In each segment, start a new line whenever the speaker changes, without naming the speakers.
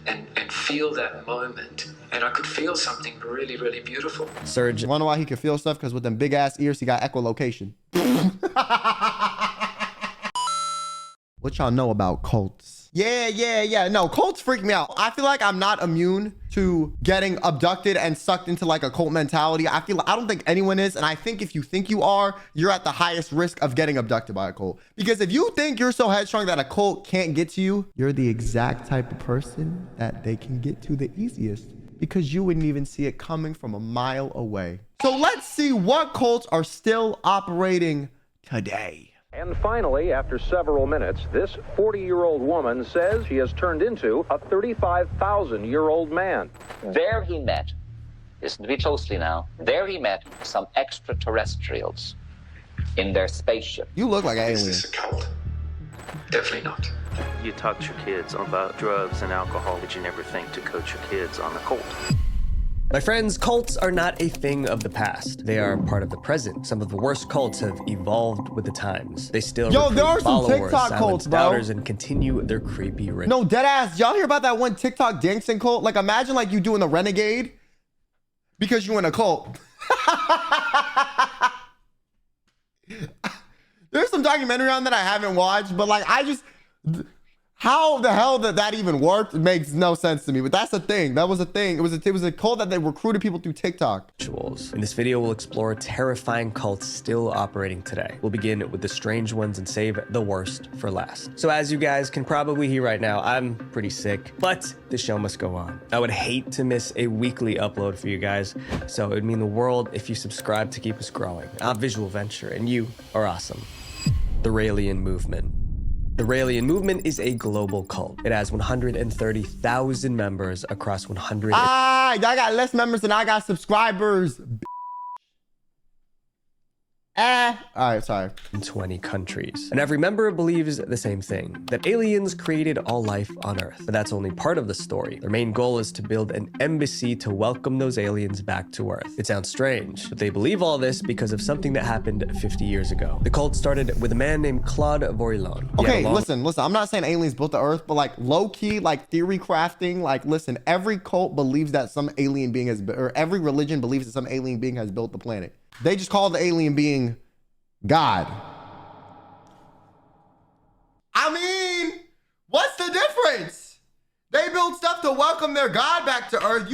and feel that moment. And I could feel something really, really beautiful.
Serge.
You wanna know why he could feel stuff? Because with them big ass ears, he got echolocation. What y'all know about cults? Yeah. No, cults freak me out. I feel like I'm not immune to getting abducted and sucked into like a cult mentality. I don't think anyone is. And I think if you think you are, you're at the highest risk of getting abducted by a cult. Because if you think you're so headstrong that a cult can't get to you, you're the exact type of person that they can get to the easiest, because you wouldn't even see it coming from a mile away. So let's see what cults are still operating today.
And finally, after several minutes, this 40-year-old woman says she has turned into a 35,000-year-old man.
There he met, listen to me closely now, there he met some extraterrestrials in their spaceship.
You look like an alien.
Is this a cult? Definitely not.
You taught your kids about drugs and alcohol, but you never think to coach your kids on the cult.
My friends, cults are not a thing of the past. They are part of the present. Some of the worst cults have evolved with the times. They still
there are some
followers,
TikTok cults, bro.
doubters, and continue their creepy rituals.
No, dead ass. Y'all hear about that one TikTok dancing cult? Like, imagine like you doing the renegade because you in a cult. There's some documentary on that I haven't watched, but like how the hell that even worked makes no sense to me. But that's the thing. That was a thing. It was a cult that they recruited people through TikTok.
In this video, we'll explore terrifying cults still operating today. We'll begin with the strange ones and save the worst for last. So as you guys can probably hear right now, I'm pretty sick, but the show must go on. I would hate to miss a weekly upload for you guys, so it would mean the world if you subscribe to keep us growing. Our visual venture, and you are awesome. The Raen Movement. The Raen Movement is a global cult. It has 130,000 members across 100.
I got less members than I got subscribers. All right, sorry.
In 20 countries. And every member believes the same thing, that aliens created all life on Earth. But that's only part of the story. Their main goal is to build an embassy to welcome those aliens back to Earth. It sounds strange, but they believe all this because of something that happened 50 years ago. The cult started with a man named Claude Vorilhon.
Okay, listen. I'm not saying aliens built the Earth, but like low-key, like theory crafting, like listen, every cult believes that some alien being has, or every religion believes that some alien being has built the planet. They just call the alien being God. I mean, what's the difference? They build stuff to welcome their God back to Earth.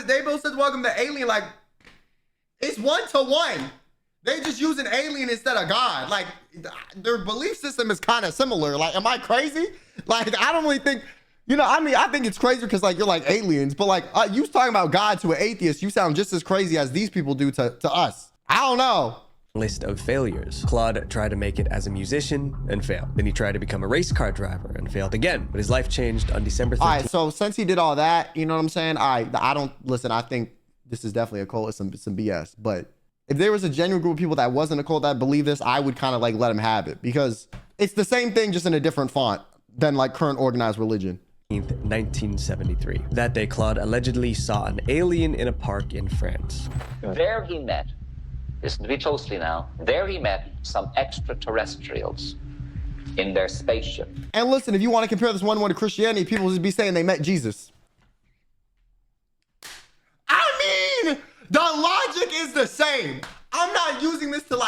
They build stuff to welcome the alien. Like, it's 1-to-1. They just use an alien instead of God. Like, their belief system is kind of similar. Like, am I crazy? Like, I don't really think, I mean, I think it's crazy because like, you're like aliens, but like you talking about God to an atheist, you sound just as crazy as these people do to us. I don't know.
List of failures. Claude tried to make it as a musician and failed. Then he tried to become a race car driver and failed again, but his life changed on December 13th.
All right, so since he did all that, you know what I'm saying? All right, I think this is definitely a cult. It's some BS, but if there was a genuine group of people that wasn't a cult that believe this, I would kind of like let him have it, because it's the same thing, just in a different font than like current organized religion.
1973. That day, Claude allegedly saw an alien in a park in France.
There he met, listen to me closely now, there he met some extraterrestrials in their spaceship.
And listen, if you want to compare this one to Christianity, people would be saying they met Jesus. I mean, the logic is the same. I'm not using this to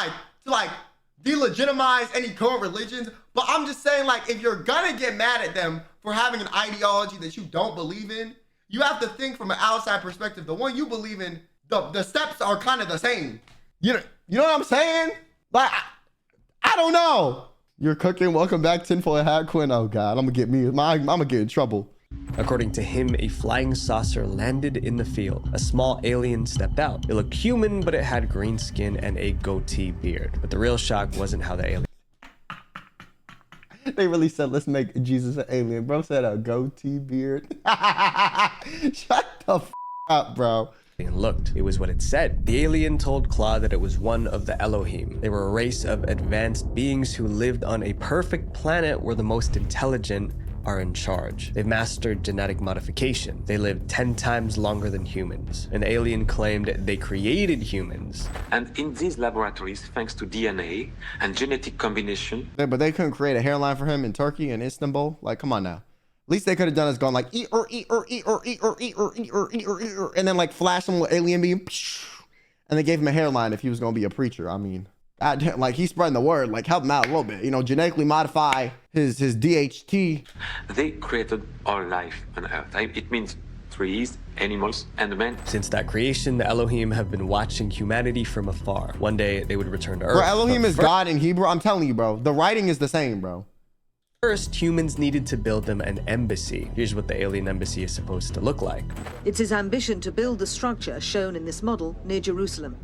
delegitimize any current religions, but I'm just saying, like, if you're gonna get mad at them for having an ideology that you don't believe in, you have to think from an outside perspective. The one you believe in, the steps are kind of the same. You know what I'm saying? Like, I don't know. You're cooking. Welcome back, tinfoil hat Quinn. Oh God, I'm gonna get in trouble.
According to him, a flying saucer landed in the field. A small alien stepped out. It looked human, but it had green skin and a goatee beard. But the real shock wasn't how the alien...
They really said, let's make Jesus an alien. Bro said a goatee beard. Shut the f up, bro.
Looked. It was what it said. The alien told Claude that it was one of the Elohim. They were a race of advanced beings who lived on a perfect planet where the most intelligent are in charge. They've mastered genetic modification. They live 10 times longer than humans. An alien claimed they created humans.
And in these laboratories, thanks to DNA and genetic combination.
But they couldn't create a hairline for him in Turkey and Istanbul. Like, come on now. least they could have done is gone like, and then like flash him with alien beam, and they gave him a hairline if he was going to be a preacher. I mean, like he's spreading the word, like help him out a little bit, you know, genetically modify his DHT.
They created all life on Earth. It means trees, animals, and man.
Since that creation, the Elohim have been watching humanity from afar. One day they would return to Earth.
Bro, Elohim is God in Hebrew. I'm telling you, bro. The writing is the same, bro.
First, humans needed to build them an embassy. Here's what the alien embassy is supposed to look like.
It's his ambition to build the structure shown in this model near Jerusalem.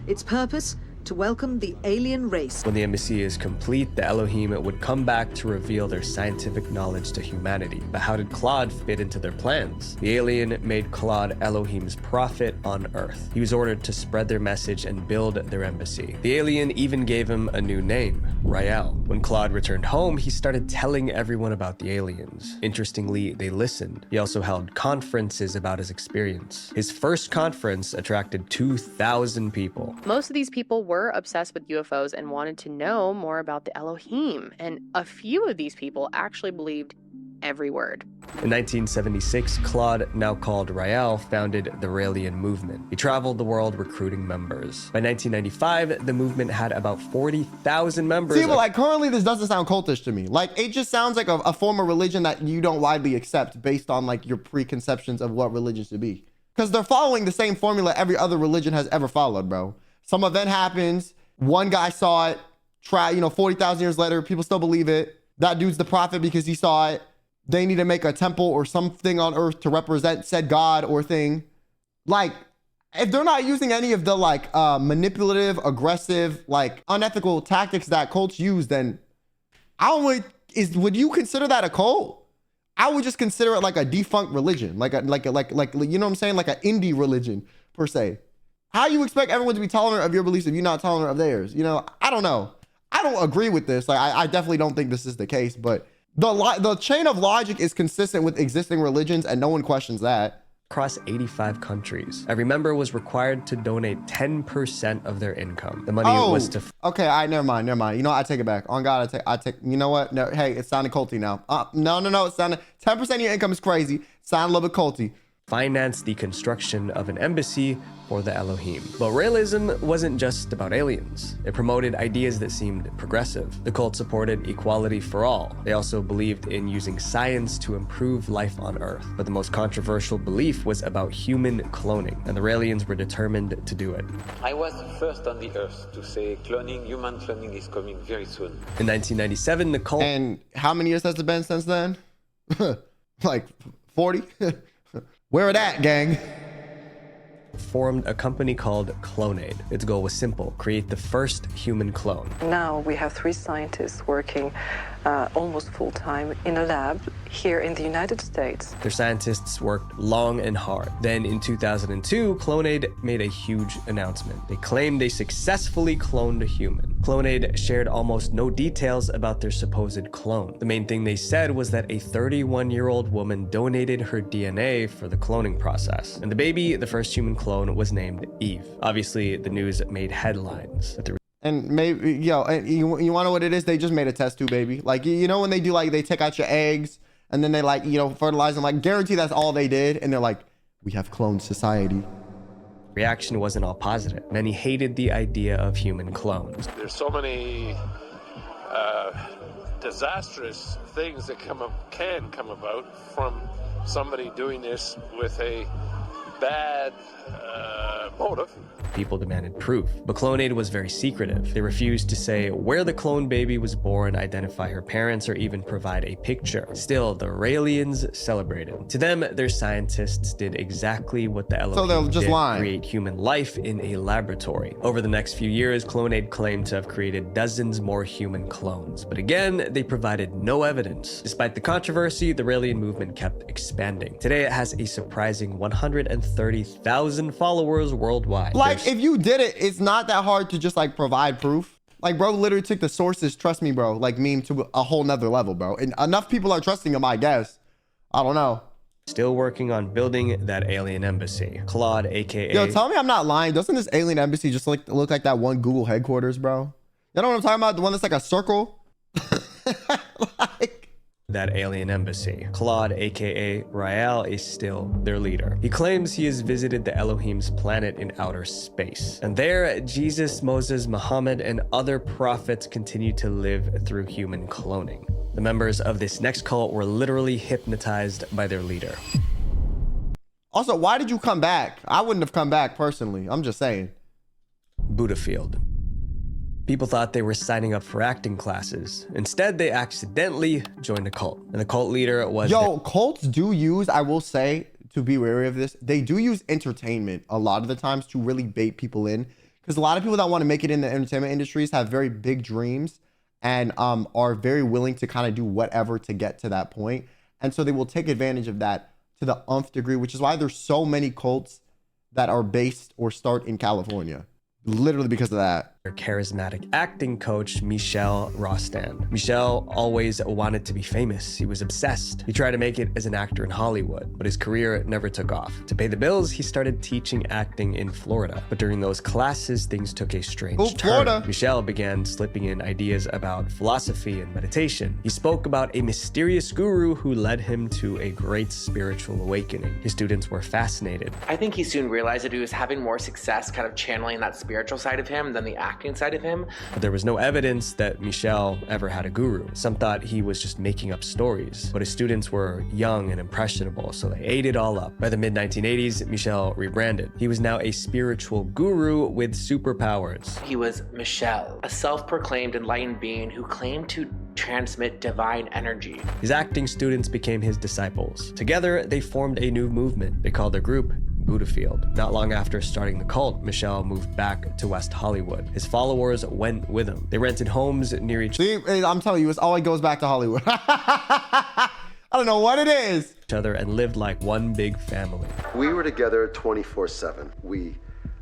Its purpose? To welcome the alien race.
When the embassy is complete, the Elohim would come back to reveal their scientific knowledge to humanity. But how did Claude fit into their plans? The alien made Claude Elohim's prophet on Earth. He was ordered to spread their message and build their embassy. The alien even gave him a new name, Rael. When Claude returned home, he started telling everyone about the aliens. Interestingly, they listened. He also held conferences about his experience. His first conference attracted 2,000 people.
Most of these people were obsessed with UFOs and wanted to know more about the Elohim, and a few of these people actually believed every word.
In 1976, Claude, now called Rael, founded the Raen Movement. He traveled the world recruiting members. By 1995, the movement had about 40,000 members.
See, but like currently this doesn't sound cultish to me. Like it just sounds like a form of religion that you don't widely accept based on like your preconceptions of what religion should be. Because they're following the same formula every other religion has ever followed, bro. Some event happens, one guy saw it, 40,000 years later, people still believe it. That dude's the prophet because he saw it. They need to make a temple or something on earth to represent said God or thing. Like, if they're not using any of the like manipulative, aggressive, like unethical tactics that cults use, then would you consider that a cult? I would just consider it like a defunct religion, like you know what I'm saying? Like an indie religion per se. How you expect everyone to be tolerant of your beliefs if you're not tolerant of theirs? You know, I don't know. I don't agree with this. Like, I definitely don't think this is the case, but the chain of logic is consistent with existing religions and no one questions that.
Across 85 countries. Every member was required to donate 10% of their income. The money was to...
Okay, all right, never mind. You know what? I take it back. On God, I take, you know what? No, hey, it sounded culty now. No, it sounded, 10% of your income is crazy. Sound a little bit culty.
Finance the construction of an embassy for the Elohim. But realism wasn't just about aliens. It promoted ideas that seemed progressive. The cult supported equality for all. They also believed in using science to improve life on Earth. But the most controversial belief was about human cloning, and the Raelians were determined to do it.
I was the first on the Earth to say human cloning is coming very soon.
In 1997, the cult...
And how many years has it been since then? Like 40? Where it at, gang?
Formed a company called Clonaid. Its goal was simple: create the first human clone.
Now we have 3 scientists working almost full-time in a lab here in the United States.
Their scientists worked long and hard. Then in 2002, Clonaid made a huge announcement. They claimed they successfully cloned a human. Clonaid shared almost no details about their supposed clone. The main thing they said was that a 31-year-old woman donated her DNA for the cloning process. And the baby, the first human clone, was named Eve. Obviously, the news made headlines.
And maybe, and you want to know what it is? They just made a test tube, baby. Like, you know when they do, like, they take out your eggs and then they, like, fertilize them. Like, guarantee that's all they did. And they're like, we have cloned society.
Reaction wasn't all positive. Many hated the idea of human clones.
There's so many disastrous things that can come about from somebody doing this with a bad motive.
People demanded proof, but Clonaid was very secretive. They refused to say where the clone baby was born, identify her parents, or even provide a picture. Still, the Raelians celebrated. To them, their scientists did exactly what the Elohim did, create human life in a laboratory. Over the next few years, Clonaid claimed to have created dozens more human clones. But again, they provided no evidence. Despite the controversy, the Raen movement kept expanding. Today, it has a surprising 130,000 followers worldwide.
Like, if you did it, it's not that hard to just like provide proof. Like, bro literally took the sources, trust me, bro, like meme to a whole nother level, bro. And enough people are trusting him, I guess. I don't know.
Still working on building that alien embassy. Claude, aka...
Yo, tell me I'm not lying. Doesn't this alien embassy just look like that one Google headquarters, bro? You know what I'm talking about? The one that's like a circle?
that alien embassy. Claude, aka Rael, is still their leader. He claims he has visited the Elohim's planet in outer space. And there, Jesus, Moses, Muhammad, and other prophets continue to live through human cloning. The members of this next cult were literally hypnotized by their leader.
Also, why did you come back? I wouldn't have come back personally. I'm just saying.
Buddha Field. People thought they were signing up for acting classes. Instead, they accidentally joined a cult. And the cult leader was...
Yo, cults do use, I will say, to be wary of this, they do use entertainment a lot of the times to really bait people in. Because a lot of people that want to make it in the entertainment industries have very big dreams and are very willing to kind of do whatever to get to that point. And so they will take advantage of that to the nth degree, which is why there's so many cults that are based or start in California. Literally because of that.
Their charismatic acting coach, Michel Rostand. Michel always wanted to be famous. He was obsessed. He tried to make it as an actor in Hollywood, but his career never took off. To pay the bills, he started teaching acting in Florida. But during those classes, things took a strange turn. Michel began slipping in ideas about philosophy and meditation. He spoke about a mysterious guru who led him to a great spiritual awakening. His students were fascinated.
I think he soon realized that he was having more success kind of channeling that spiritual side of him than the acting side of him.
But there was no evidence that Michel ever had a guru. Some thought he was just making up stories, but his students were young and impressionable, so they ate it all up. By the mid-1980s, Michel rebranded. He was now a spiritual guru with superpowers.
He was Michel, a self-proclaimed enlightened being who claimed to transmit divine energy.
His acting students became his disciples. Together, they formed a new movement. They called their group Buddha Field. Not long after starting the cult, Michel moved back to West Hollywood. His followers went with him. They rented homes near each
I'm telling you, it always goes back to Hollywood. I don't know what it is.
other and lived like one big family.
We were together 24/7. We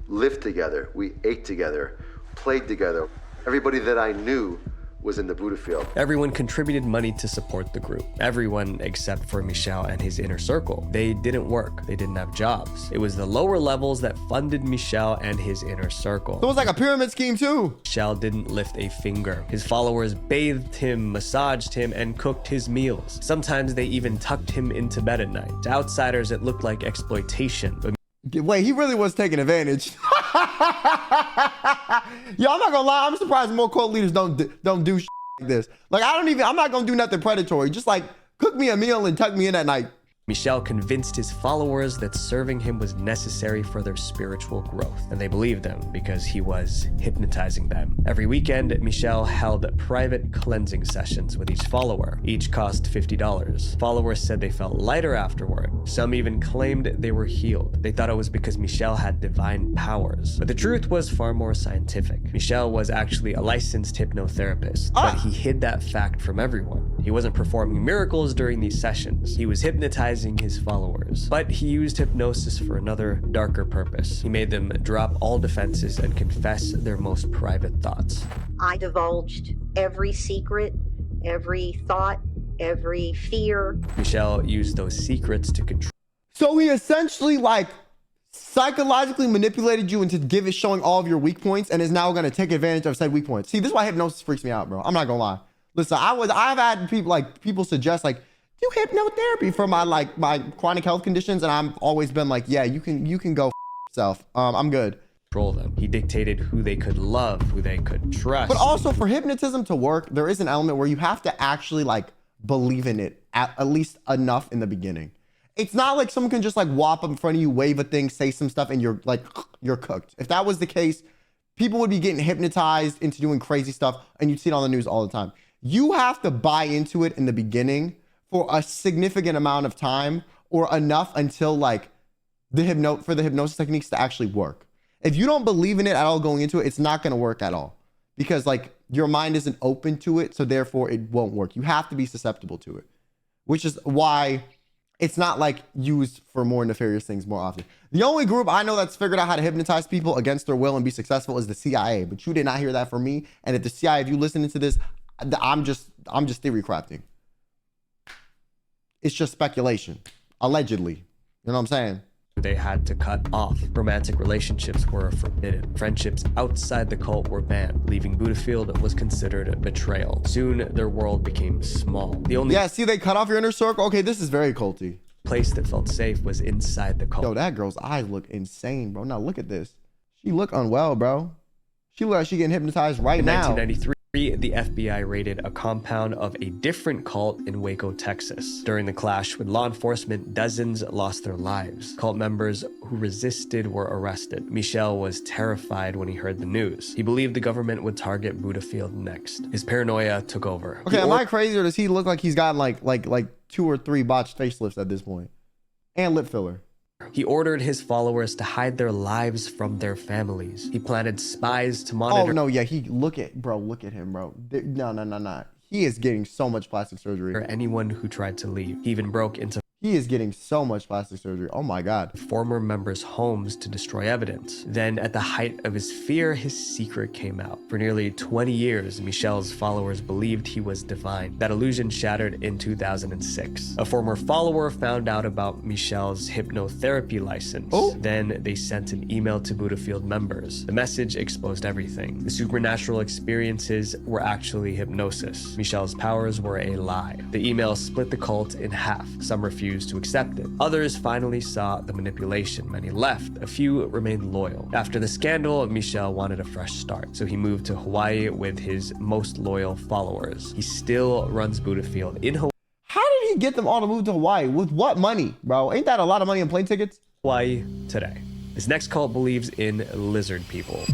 lived together. We ate together, played together. Everybody that I knew was in the Buddha Field.
Everyone contributed money to support the group. Everyone except for Michel and his inner circle. They didn't work. They didn't have jobs. It was the lower levels that funded Michel and his inner circle.
So it was like a pyramid scheme too.
Michel didn't lift a finger. His followers bathed him, massaged him, and cooked his meals. Sometimes they even tucked him into bed at night. To outsiders, it looked like exploitation. But
wait, he really was taking advantage. Yo, I'm not gonna lie, I'm surprised more cult leaders don't do shit like this. Like, I'm not gonna do nothing predatory. Just like cook me a meal and tuck me in at night.
Michel convinced his followers that serving him was necessary for their spiritual growth, and they believed him because he was hypnotizing them. Every weekend, Michel held private cleansing sessions with each follower. Each cost $50. Followers said they felt lighter afterward. Some even claimed they were healed. They thought it was because Michel had divine powers. But the truth was far more scientific. Michel was actually a licensed hypnotherapist, but he hid that fact from everyone. He wasn't performing miracles during these sessions. He was hypnotizing his followers. But he used hypnosis for another darker purpose. He made them drop all defenses and confess their most private thoughts.
I divulged every secret, every thought, every fear.
Michel used those secrets to control.
So he essentially like psychologically manipulated you into showing all of your weak points and is now going to take advantage of said weak points. See, this is why hypnosis freaks me out, bro. I'm not gonna lie. Listen, I've had people suggest like do hypnotherapy for my chronic health conditions, and I've always been like, yeah, you can go yourself. I'm good.
Control them. He dictated who they could love, who they could trust.
But also for hypnotism to work, there is an element where you have to actually like believe in it at least enough in the beginning. It's not like someone can just like whop up in front of you, wave a thing, say some stuff, and you're cooked. If that was the case, people would be getting hypnotized into doing crazy stuff, and you'd see it on the news all the time. You have to buy into it in the beginning for a significant amount of time, or enough until like for the hypnosis techniques to actually work. If you don't believe in it at all going into it, it's not going to work at all, because like your mind isn't open to it, so therefore it won't work. You have to be susceptible to it, which is why it's not like used for more nefarious things more often. The only group I know that's figured out how to hypnotize people against their will and be successful is the CIA, but you did not hear that from me. And if the CIA, if you listening to this, I'm just theory crafting. It's just speculation, allegedly. You know what I'm saying?
they had to cut off. Romantic relationships were forbidden. Friendships outside the cult were banned. Leaving Buddhafield was considered a betrayal. Soon, their world became small. The only
see, they cut off your inner circle. Okay, this is very culty.
Place that felt safe was inside the cult.
Yo, that girl's eyes look insane, bro. Now look at this. She look unwell, bro. She look like she getting hypnotized right now.
In 1993, the FBI raided a compound of a different cult in Waco, Texas. During the clash with law enforcement, dozens lost their lives. Cult members who resisted were arrested. Michel was terrified when he heard the news. He believed the government would target Buddhafield next. His paranoia took over.
Okay, am I crazy, or does he look like he's got like 2 or 3 botched facelifts at this point? And lip filler.
He ordered his followers to hide their lives from their families. He planted spies to monitor.
Oh no, yeah, look at him, bro. No. He is getting so much plastic surgery.
Anyone who tried to leave. He even broke into
He is getting so much plastic surgery. Oh my God.
Former members' homes to destroy evidence. Then, at the height of his fear, his secret came out. For nearly 20 years, Michel's followers believed he was divine. That illusion shattered in 2006. A former follower found out about Michel's hypnotherapy license. Then they sent an email to Buddhafield members. The message exposed everything. The supernatural experiences were actually hypnosis. Michel's powers were a lie. The email split the cult in half. Some refused to accept it. Others finally saw the manipulation. Many left. A few remained loyal. After the scandal, Michel wanted a fresh start, so he moved to Hawaii with his most loyal followers. He still runs Buddhafield in Hawaii.
How did he get them all to move to Hawaii? With what money, bro? Ain't that a lot of money in plane tickets?
Hawaii today. This next cult believes in lizard people.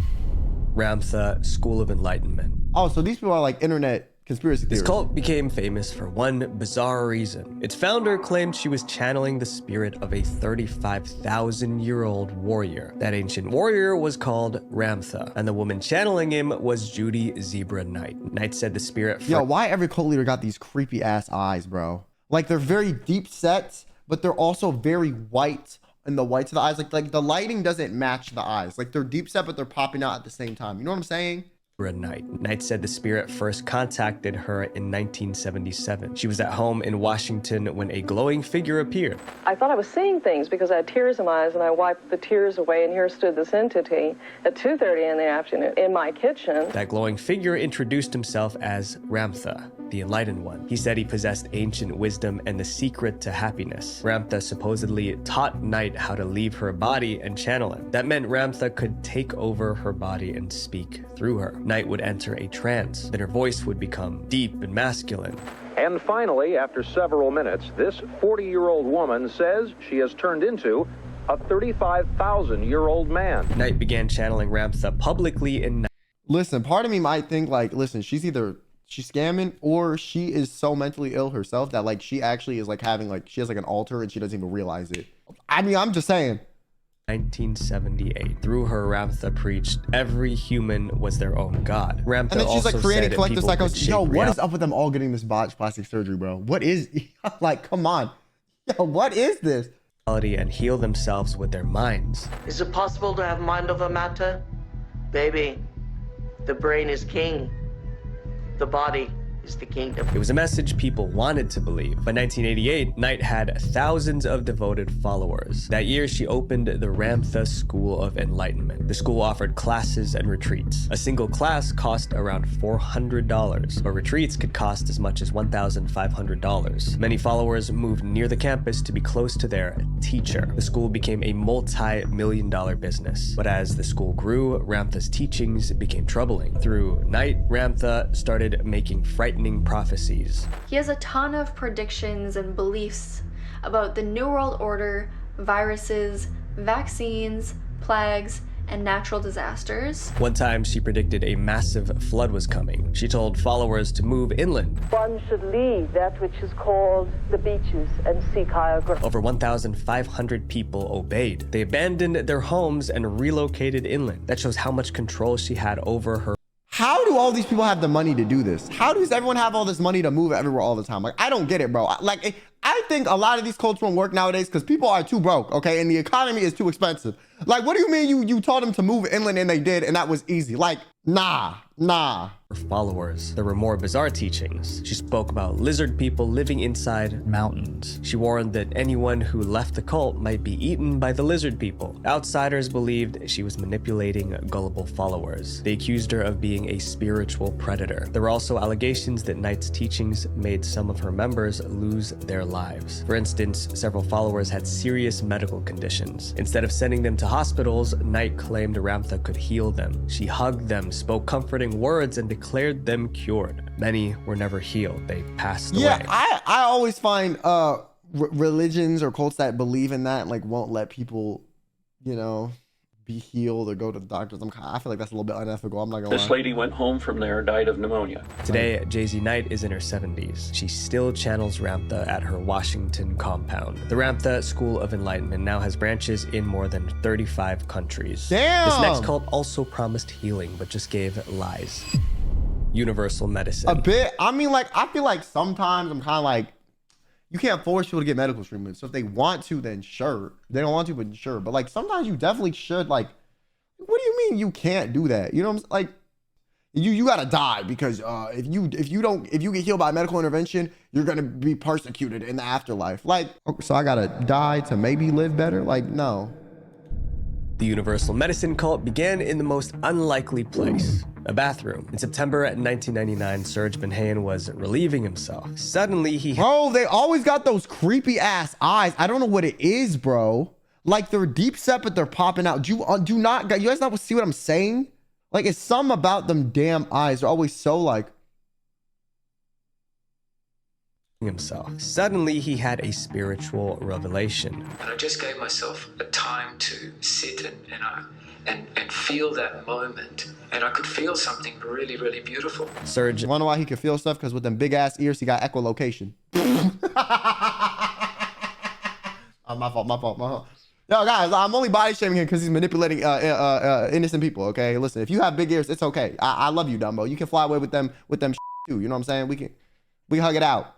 Ramtha School of Enlightenment.
Oh, so these people are like internet conspiracy theories.
This cult became famous for one bizarre reason. Its founder claimed she was channeling the spirit of a 35,000-year-old warrior. That ancient warrior was called Ramtha, and the woman channeling him was Judy Zebra Knight. Knight said the spirit...
Yo, why every cult leader got these creepy ass eyes, bro? Like, they're very deep set, but they're also very white in the whites of the eyes. Like the lighting doesn't match the eyes. Like, they're deep set, but they're popping out at the same time. You know what I'm saying?
Knight said the spirit first contacted her in 1977. She was at home in Washington when a glowing figure appeared.
I thought I was seeing things because I had tears in my eyes, and I wiped the tears away, and here stood this entity at 2:30 in the afternoon in my kitchen.
That glowing figure introduced himself as Ramtha, the Enlightened One. He said he possessed ancient wisdom and the secret to happiness. Ramtha supposedly taught Knight how to leave her body and channel him. That meant Ramtha could take over her body and speak through her. Knight would enter a trance, then her voice would become deep and masculine.
And finally, after several minutes, this 40-year-old woman says she has turned into a 35,000-year-old man.
Knight began channeling Ramtha publicly in...
Listen, part of me might think like, listen, she's scamming, or she is so mentally ill herself that like she actually is like having like, she has like an altar and she doesn't even realize it. I mean, I'm just saying.
1978. Through her, Ramtha preached every human was their own god. Ramtha
and then she's like creating collective psychosis. Yo, what is up with them all getting this botched plastic surgery, bro? What is, like, come on. Yo, what is this?
And heal themselves with their minds.
Is it possible to have mind over matter? Baby, the brain is king. The body is the kingdom.
It was a message people wanted to believe. By 1988, Knight had thousands of devoted followers. That year, she opened the Ramtha School of Enlightenment. The school offered classes and retreats. A single class cost around $400, but retreats could cost as much as $1,500. Many followers moved near the campus to be close to their teacher. The school became a multi-million-dollar business. But as the school grew, Ramtha's teachings became troubling. Through Knight, Ramtha started making frightening prophecies.
He has a ton of predictions and beliefs about the New World Order, viruses, vaccines, plagues, and natural disasters.
One time, she predicted a massive flood was coming. She told followers to move inland.
One should leave that which is called the beaches and seek higher ground.
Over 1,500 people obeyed. They abandoned their homes and relocated inland. That shows how much control she had over her.
How do all these people have the money to do this? How does everyone have all this money to move everywhere all the time? Like, I don't get it, bro. Like, I think a lot of these cults won't work nowadays because people are too broke, okay? And the economy is too expensive. Like, what do you mean you told them to move inland and they did and that was easy? Like, nah. Nah.
Her followers. There were more bizarre teachings. She spoke about lizard people living inside mountains. She warned that anyone who left the cult might be eaten by the lizard people. Outsiders believed she was manipulating gullible followers. They accused her of being a spiritual predator. There were also allegations that Knight's teachings made some of her members lose their lives. For instance, several followers had serious medical conditions. Instead of sending them to hospitals, Knight claimed Ramtha could heal them. She hugged them, spoke comforting words, and declared them cured. Many were never healed. They passed away.
Yeah, I always find religions or cults that believe in that like won't let people, you know, be healed or go to the doctors. I feel like that's a little bit unethical. I'm not gonna lie.
This lady went home from there, died of pneumonia.
Today, Jay-Z Knight is in her 70s. She still channels Ramtha at her Washington compound. The Ramtha School of Enlightenment now has branches in more than 35 countries.
Damn!
This next cult also promised healing, but just gave lies. Universal medicine.
A bit. I mean, like, I feel like sometimes I'm kind of like, you can't force people to get medical treatment. So if they want to, then sure. If they don't want to, but sure. But like, sometimes you definitely should. Like, what do you mean you can't do that? You know what I'm saying? Like, you gotta die because if you get healed by medical intervention, you're gonna be persecuted in the afterlife. Like, so I gotta die to maybe live better? Like, no.
The universal medicine cult began in the most unlikely place, a bathroom. In September 1999, Serge Benhayan was relieving himself. Suddenly
Bro, they always got those creepy ass eyes. I don't know what it is, bro. Like, they're deep set, but they're popping out. You guys not see what I'm saying? Like, it's something about them damn eyes. They're always so like
himself. Suddenly he had a spiritual revelation.
And I just gave myself a time to sit and feel that moment. And I could feel something really, really beautiful.
Serge.
You wonder why he could feel stuff? Because with them big ass ears, he got echolocation. My fault. Yo, guys, I'm only body shaming him because he's manipulating innocent people, okay? Listen, if you have big ears, it's okay. I love you, Dumbo. You can fly away with them too. You know what I'm saying? We can hug it out.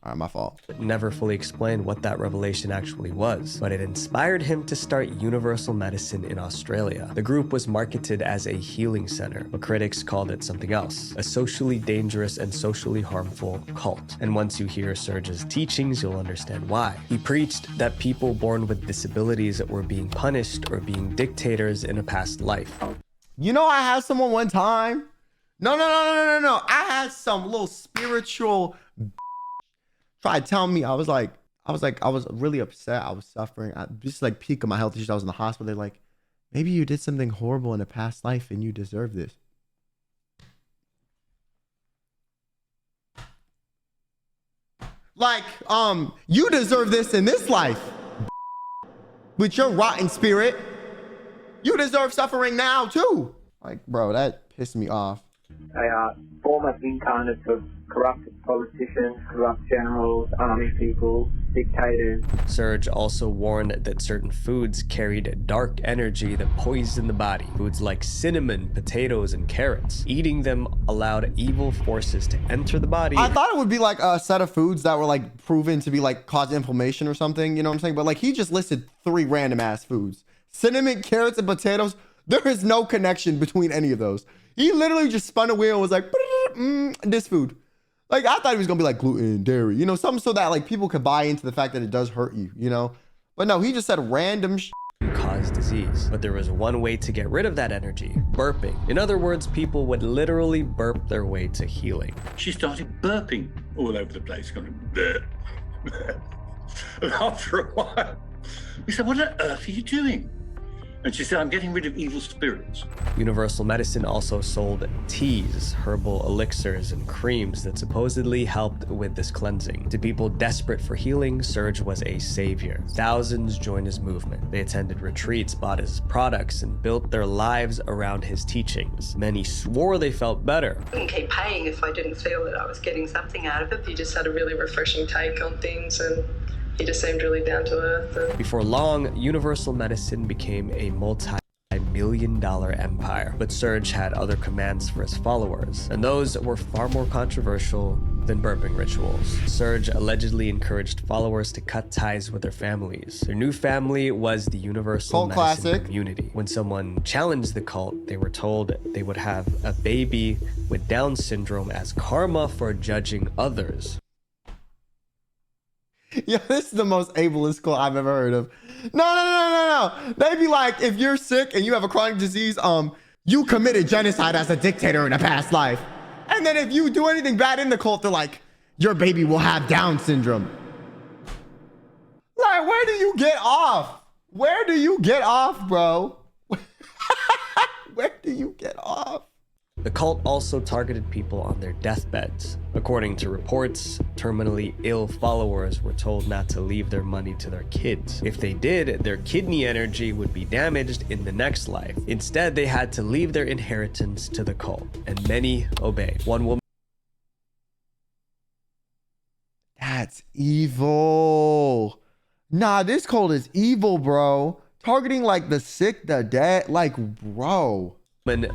All right, my fault.
Never fully explained what that revelation actually was, but it inspired him to start Universal Medicine in Australia. The group was marketed as a healing center, but critics called it something else, a socially dangerous and socially harmful cult. And once you hear Serge's teachings, you'll understand why. He preached that people born with disabilities were being punished or being dictators in a past life.
You know, I had someone one time. No. I had some little spiritual tried telling me, I was really upset. I was suffering. Just like peak of my health issues. I was in the hospital. They're like, maybe you did something horrible in a past life and you deserve this. Like, you deserve this in this life. With your rotten spirit, you deserve suffering now too. Like, bro, that pissed me off.
They are former incarnates of corrupt politicians, corrupt generals, army people, dictators.
Serge also warned that certain foods carried dark energy that poisoned the body. Foods like cinnamon, potatoes, and carrots. Eating them allowed evil forces to enter the body.
I thought it would be like a set of foods that were like proven to be like cause inflammation or something, you know what I'm saying? But like he just listed 3 random ass foods. Cinnamon, carrots, and potatoes. There is no connection between any of those. He literally just spun a wheel and was like, this food. Like, I thought he was gonna be like gluten, dairy, you know, something so that like people could buy into the fact that it does hurt you, you know? But no, he just said random
cause disease. But there was one way to get rid of that energy: burping. In other words, people would literally burp their way to healing.
She started burping all over the place, going, bleh, bleh. And after a while, we said, what on earth are you doing? And she said, I'm getting rid of evil spirits.
Universal Medicine also sold teas, herbal elixirs, and creams that supposedly helped with this cleansing. To people desperate for healing, Serge was a savior. Thousands joined his movement. They attended retreats, bought his products, and built their lives around his teachings. Many swore they felt better.
I wouldn't keep paying if I didn't feel that I was getting something out of it. He just had a really refreshing take on things, and he just seemed really down to earth.
Before long, Universal Medicine became a multi-million-dollar empire. But Serge had other commands for his followers, and those were far more controversial than burping rituals. Serge allegedly encouraged followers to cut ties with their families. Their new family was the Universal Medicine Community. When someone challenged the cult, they were told they would have a baby with Down syndrome as karma for judging others.
Yeah, this is the most ableist cult I've ever heard of. No. They'd be like, if you're sick and you have a chronic disease, you committed genocide as a dictator in a past life. And then if you do anything bad in the cult, they're like, your baby will have Down syndrome. Like, where do you get off? Where do you get off, bro? Where do you get off?
The cult also targeted people on their deathbeds. According to reports, terminally ill followers were told not to leave their money to their kids. If they did, their kidney energy would be damaged in the next life. Instead, they had to leave their inheritance to the cult, and many obeyed. One woman...
That's evil. Nah, this cult is evil, bro. Targeting like the sick, the dead, like, bro.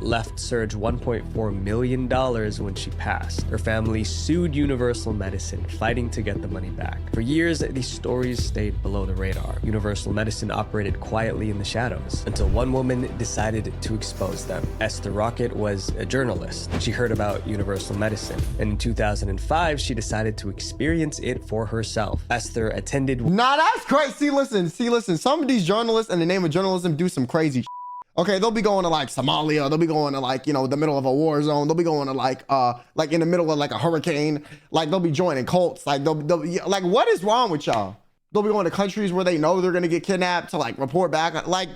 Left Serge $1.4 million when she passed. Her family sued Universal Medicine, fighting to get the money back. For years, these stories stayed below the radar. Universal Medicine operated quietly in the shadows until one woman decided to expose them. Esther Rocket was a journalist. She heard about Universal Medicine, and in 2005, she decided to experience it for herself. Esther attended...
Nah, that's great. See, listen. Some of these journalists in the name of journalism do some crazy shit. Okay, they'll be going to like Somalia. They'll be going to like, you know, the middle of a war zone. They'll be going to like in the middle of like a hurricane. Like they'll be joining cults. Like they'll like, what is wrong with y'all? They'll be going to countries where they know they're going to get kidnapped to like report back. Like,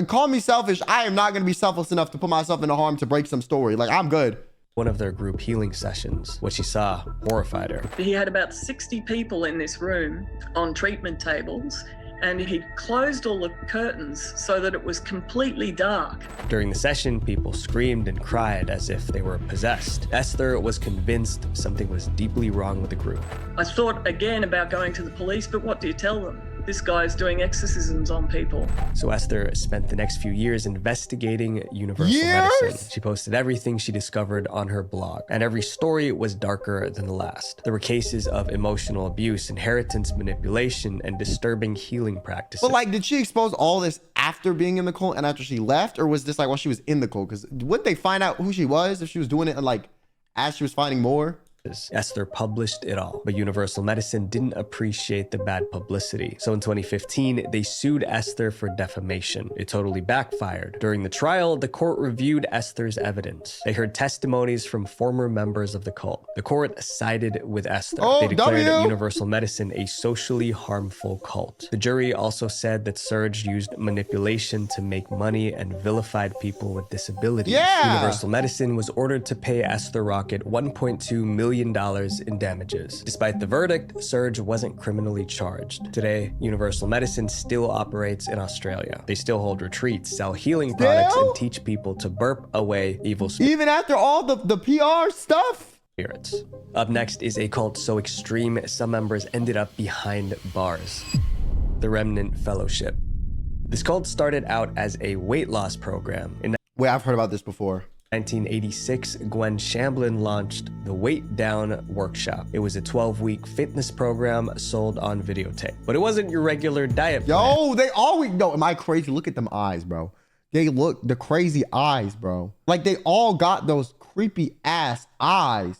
call me selfish. I am not going to be selfless enough to put myself into harm to break some story. Like, I'm good.
One of their group healing sessions. What she saw horrified her.
He had about 60 people in this room on treatment tables, and he closed all the curtains so that it was completely dark.
During the session, people screamed and cried as if they were possessed. Esther was convinced something was deeply wrong with the group.
I thought again about going to the police, but what do you tell them? This guy's doing exorcisms on people.
So Esther spent the next few years investigating Universal Medicine. She posted everything she discovered on her blog, and every story was darker than the last. There were cases of emotional abuse, inheritance manipulation, and disturbing healing practices.
But like, did she expose all this after being in the cult and after she left, or was this like while she was in the cult? Because wouldn't they find out who she was if she was doing it like as she was finding more?
Esther published it all, but Universal Medicine didn't appreciate the bad publicity. So in 2015, they sued Esther for defamation. It totally backfired. During the trial, the court reviewed Esther's evidence. They heard testimonies from former members of the cult. The court sided with Esther. They declared Universal Medicine a socially harmful cult. The jury also said that Serge used manipulation to make money and vilified people with disabilities. Universal Medicine was ordered to pay Esther Rocket $1.2 million in damages. Despite the verdict, Serge wasn't criminally charged. Today, Universal Medicine still operates in Australia. They still hold retreats, sell healing products, and teach people to burp away evil spirits.
Even after all the PR stuff?
Up next is a cult so extreme, some members ended up behind bars. The Remnant Fellowship. This cult started out as a weight loss program.
Wait, I've heard about this before.
1986, Gwen Shamblin launched the Weight Down Workshop. It was a 12-week fitness program sold on videotape, but it wasn't your regular diet plan.
Yo, they always, no, am I crazy? Look at them eyes, bro. They look, the crazy eyes, bro. Like they all got those creepy ass eyes.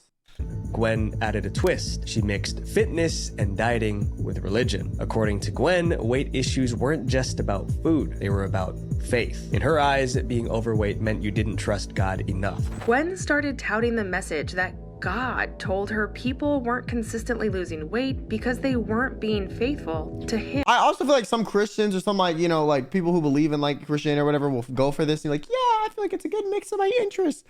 Gwen added a twist. She mixed fitness and dieting with religion. According to Gwen, weight issues weren't just about food, they were about faith. In her eyes, being overweight meant you didn't trust God enough.
Gwen started touting the message that God told her people weren't consistently losing weight because they weren't being faithful to him.
I also feel like some Christians or some like, you know, like people who believe in like Christianity or whatever will go for this and be like, yeah, I feel like it's a good mix of my interests.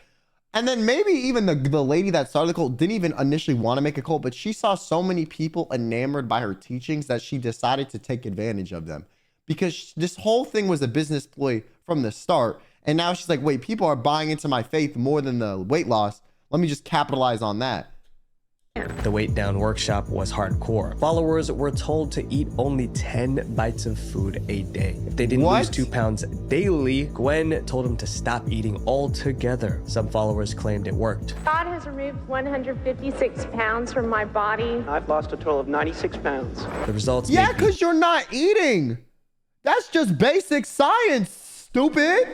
And then maybe even the lady that started the cult didn't even initially want to make a cult, but she saw so many people enamored by her teachings that she decided to take advantage of them. Because this whole thing was a business ploy from the start. And now she's like, wait, people are buying into my faith more than the weight loss. Let me just capitalize on that.
The weight down workshop was hardcore. Followers were told to eat only 10 bites of food a day. If they didn't lose 2 pounds daily, Gwen told them to stop eating altogether. Some followers claimed it worked.
God has removed 156 pounds from my body.
I've lost a total of 96 pounds.
The results
Yeah, because you're not eating. That's just basic science, stupid.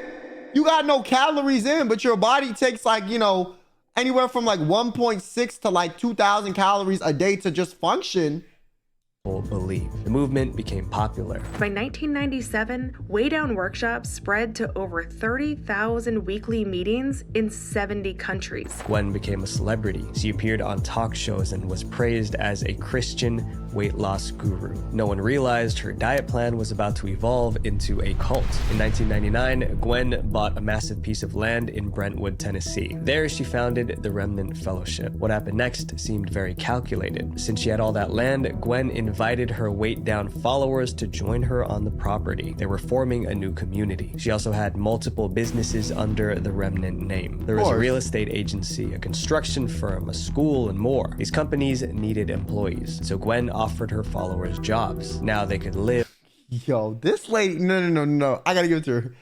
You got no calories in, but your body takes like, you know, anywhere from like 1.6 to like 2,000 calories a day to just function.
Believe. The movement became popular.
By 1997, Way Down workshops spread to over 30,000 weekly meetings in 70 countries.
Gwen became a celebrity. She appeared on talk shows and was praised as a Christian weight loss guru. No one realized her diet plan was about to evolve into a cult. In 1999, Gwen bought a massive piece of land in Brentwood, Tennessee. There, she founded the Remnant Fellowship. What happened next seemed very calculated. Since she had all that land, Gwen invited her weight down followers to join her on the property. They were forming a new community. She also had multiple businesses under the Remnant name. There was a real estate agency, a construction firm, a school, and more. These companies needed employees, so Gwen offered her followers jobs. Now they could live.
Yo, this lady, no. I gotta give it to her.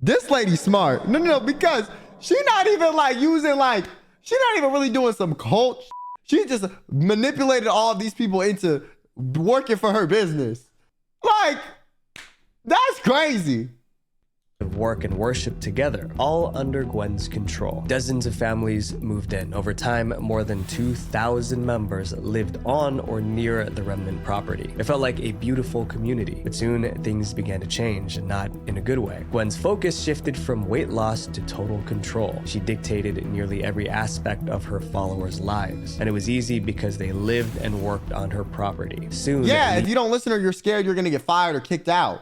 This lady's smart. No, because she not even like using like, she not even really doing some cult. She just manipulated all of these people into working for her business. Like, that's crazy.
Work and worship together, all under Gwen's control. Dozens of families moved in. Over time, more than 2,000 members lived on or near the Remnant property. It felt like a beautiful community, but soon things began to change, and not in a good way. Gwen's focus shifted from weight loss to total control. She dictated nearly every aspect of her followers' lives, and it was easy because they lived and worked on her property. Soon,
yeah, if you don't listen or you're scared, you're gonna get fired or kicked out.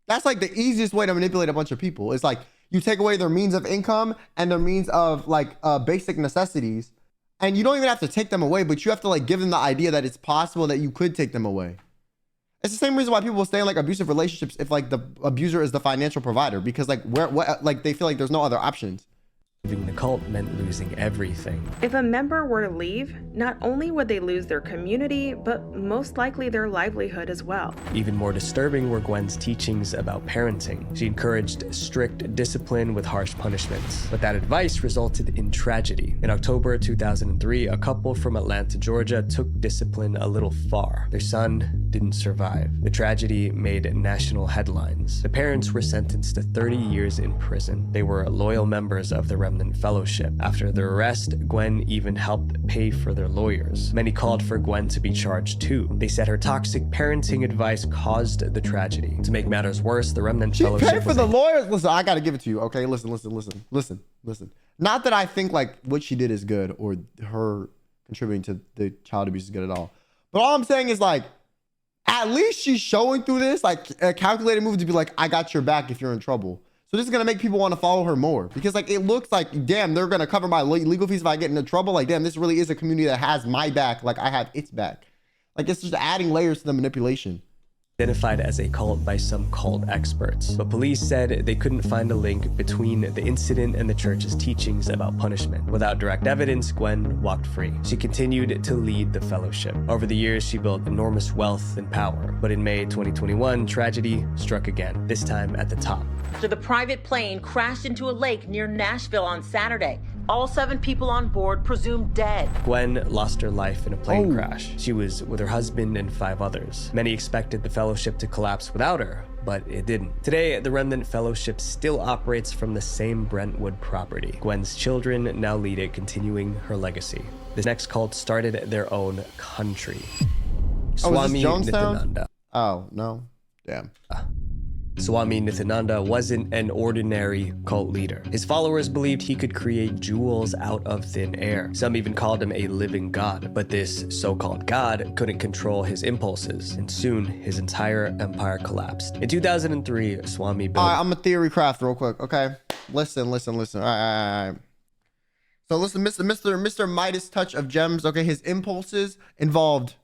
That's like the easiest way to manipulate a bunch of people. It's like you take away their means of income and their means of like basic necessities, and you don't even have to take them away, but you have to like give them the idea that it's possible that you could take them away. It's the same reason why people will stay in like abusive relationships if like the abuser is the financial provider, because like like they feel like there's no other options.
Leaving the cult meant losing everything.
If a member were to leave, not only would they lose their community, but most likely their livelihood as well.
Even more disturbing were Gwen's teachings about parenting. She encouraged strict discipline with harsh punishments, but that advice resulted in tragedy. In October 2003, a couple from Atlanta, Georgia took discipline a little far. Their son didn't survive. The tragedy made national headlines. The parents were sentenced to 30 years in prison. They were loyal members of the Remnant Fellowship. After their arrest, Gwen even helped pay for their lawyers. Many called for Gwen to be charged too. They said her toxic parenting advice caused the tragedy. To make matters worse, the Remnant Fellowship
paid for the lawyers. Listen, I gotta give it to you. Okay, listen. Not that I think like what she did is good or her contributing to the child abuse is good at all. But all I'm saying is like, at least she's showing through this like a calculated move to be like, I got your back if you're in trouble. So this is gonna make people want to follow her more, because like it looks like, damn, they're gonna cover my legal fees if I get into trouble. Like, damn, this really is a community that has my back, like I have its back. Like it's just adding layers to the manipulation.
Identified as a cult by some cult experts, but police said they couldn't find a link between the incident and the church's teachings about punishment. Without direct evidence, Gwen walked free. She continued to lead the fellowship. Over the years, she built enormous wealth and power, but in May 2021, tragedy struck again, this time at the top.
After the private plane crashed into a lake near Nashville on Saturday, all 7 people on board presumed dead.
Gwen lost her life in a plane crash. She was with her husband and 5 others. Many expected the fellowship to collapse without her, but it didn't. Today, the Remnant Fellowship still operates from the same Brentwood property. Gwen's children now lead it, continuing her legacy. This next cult started their own country. Swami Nithyananda.
Oh, no. Damn.
Swami Nithyananda wasn't an ordinary cult leader. His followers believed he could create jewels out of thin air. Some even called him a living god, but this so-called god couldn't control his impulses, and soon his entire empire collapsed. In 2003, Swami built...
All right, I'm a theory craft real quick, okay? Listen. All right. So listen, Mr. Midas touch of gems, okay? His impulses involved.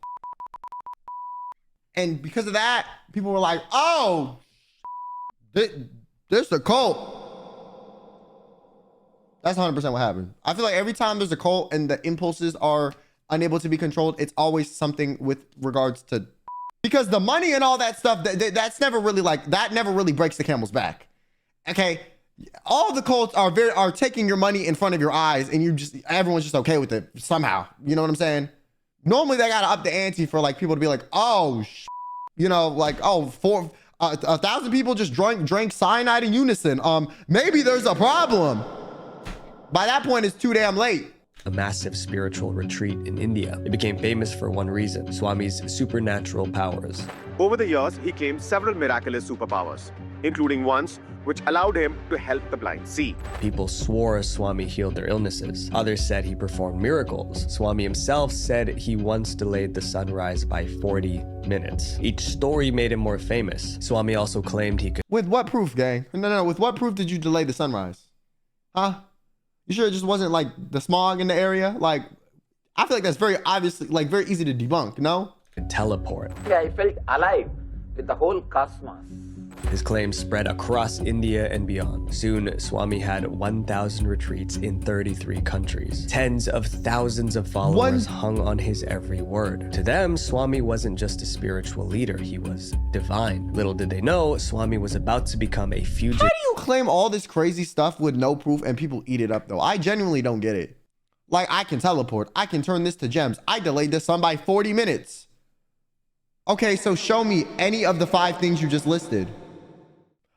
And because of that, people were like, oh, there's a cult. That's 100% what happened. I feel like every time there's a cult and the impulses are unable to be controlled, it's always something with regards to, because the money and all that stuff, that's never really like, that never really breaks the camel's back. Okay. All the cults are taking your money in front of your eyes, and everyone's just okay with it somehow. You know what I'm saying? Normally they gotta up the ante for like people to be like, oh, you know, like, oh, 1,000 people just drank cyanide in unison. Maybe there's a problem. By that point, it's too damn late.
A massive spiritual retreat in India. It became famous for one reason: Swami's supernatural powers.
Over the years, he claimed several miraculous superpowers, including ones which allowed him to help the blind see.
People swore Swami healed their illnesses. Others said he performed miracles. Swami himself said he once delayed the sunrise by 40 minutes. Each story made him more famous. Swami also claimed he could—
With what proof, gang? No. With what proof did you delay the sunrise? Huh? You sure it just wasn't like the smog in the area? Like, I feel like that's very obviously, like, very easy to debunk, no?
Teleport.
Yeah, I felt alive with the whole cosmos.
His claims spread across India and beyond. Soon, Swami had 1,000 retreats in 33 countries. Tens of thousands of followers hung on his every word. To them, Swami wasn't just a spiritual leader, he was divine. Little did they know, Swami was about to become a fugitive.
How do you claim all this crazy stuff with no proof and people eat it up, though? I genuinely don't get it. Like, I can teleport, I can turn this to gems. I delayed the sun by 40 minutes. Okay, so show me any of the 5 things you just listed.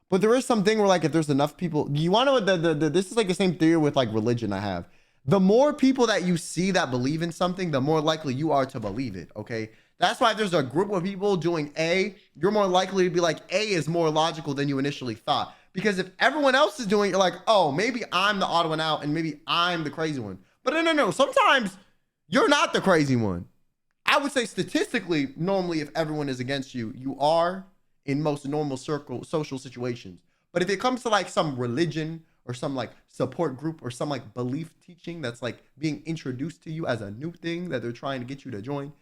But there is something where, like, if there's enough people, you want to know, this is like the same theory with like religion I have. The more people that you see that believe in something, the more likely you are to believe it, okay? That's why if there's a group of people doing A, you're more likely to be like, A is more logical than you initially thought. Because if everyone else is doing it, you're like, oh, maybe I'm the odd one out and maybe I'm the crazy one. But no, sometimes you're not the crazy one. I would say statistically, normally if everyone is against you, you are in most normal social situations. But if it comes to like some religion or some like support group or some like belief teaching that's like being introduced to you as a new thing that they're trying to get you to join,